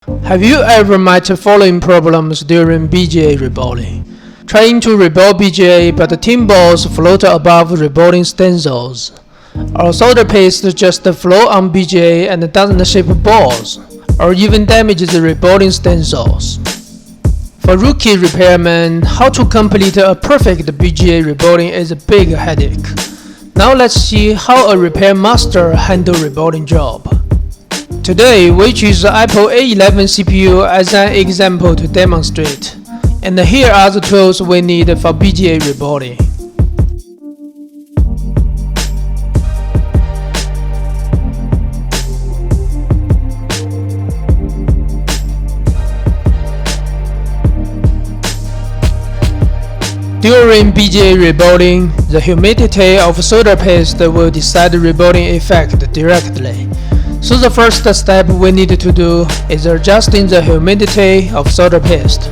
Have you ever met the following problems during BGA reballing? Trying to reball BGA but the tin balls float above reballing stencils. Or solder paste just float on BGA and doesn't shape balls, or even damages the reballing stencils. For rookie repairmen, how to complete a perfect BGA reballing is a big headache. Now let's see how a repair master handles reballing job. Today we choose the Apple A11 CPU as an example to demonstrate, and here are the tools we need for BGA reballing. During BGA reballing, the humidity of solder paste will decide the reballing effect directly. So the first step we need to do is adjusting the humidity of solder paste.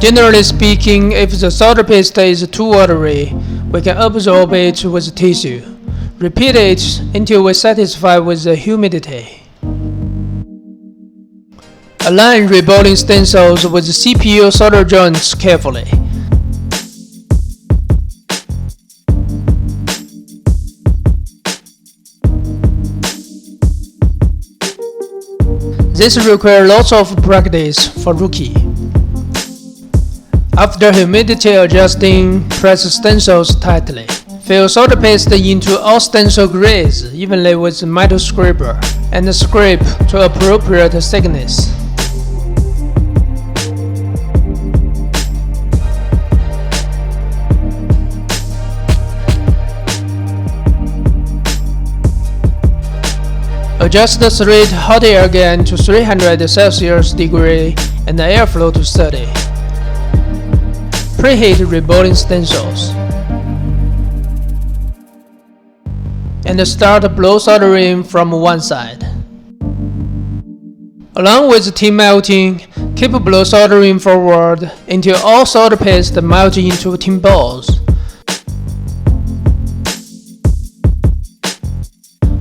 Generally speaking, if the solder paste is too watery, we can absorb it with tissue. Repeat it until we're satisfied with the humidity. Align reballing stencils with CPU solder joints carefully. This requires lots of practice for rookie. After humidity adjusting, press stencils tightly. Fill solder paste into all stencil grids evenly with metal scraper, and scrape to appropriate thickness. Adjust the thread hot air again to 300 Celsius degree and the airflow to 30. Preheat reballing stencils. And start blow soldering from one side. Along with tin melting, keep blow soldering forward until all solder paste melt into tin balls.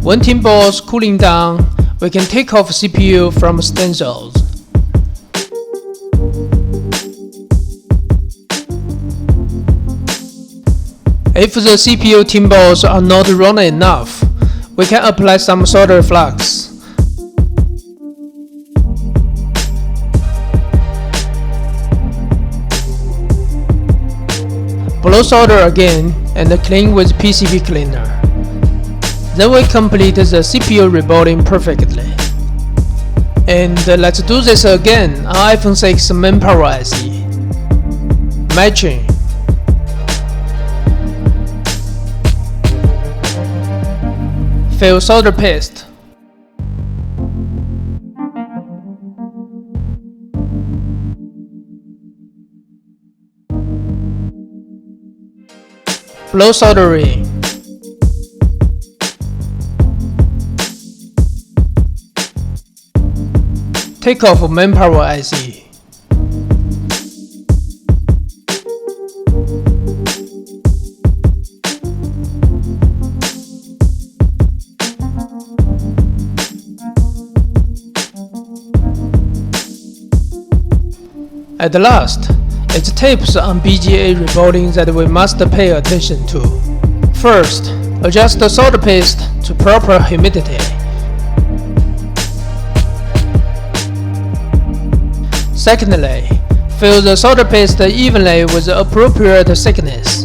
When tin balls cooling down, we can take off CPU from stencils. If the CPU tin balls are not round enough, we can apply some solder flux. Blow solder again and clean with PCB cleaner. Then we complete the CPU reballing perfectly. And let's do this again on iPhone 6 manpower IC. Matching. Fill solder paste. Blow soldering. Take off manpower IC. At last, it's tips on BGA reballing that we must pay attention to. First, adjust the solder paste to proper humidity. Secondly, fill the solder paste evenly with the appropriate thickness.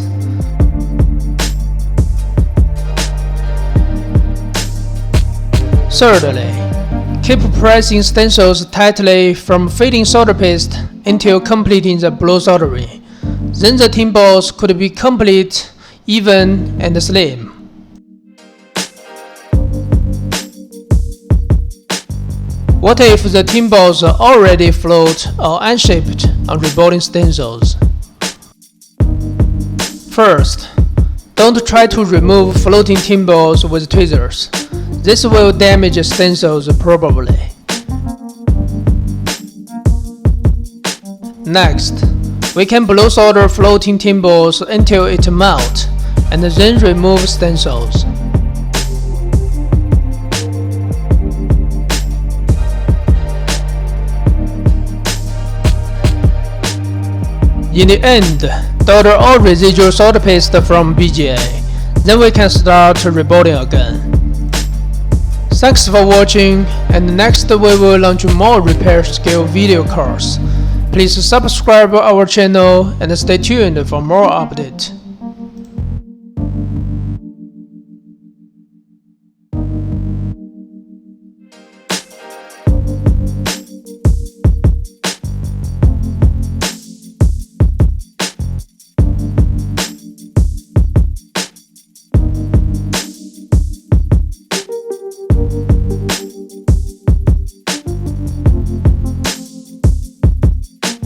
Thirdly, keep pressing stencils tightly from feeding solder paste until completing the blow soldering. Then the tin balls could be complete, even, and slim. What if the tin balls are already float or unshaped on reballing stencils? First, don't try to remove floating tin balls with tweezers. This will damage stencils probably. Next, we can blow solder floating tin balls until it melts, and then remove stencils. In the end, daughter all residual solder paste from BGA. Then we can start reballing again. Thanks for watching, and next we will launch more repair skill video course. Please subscribe our channel and stay tuned for more updates.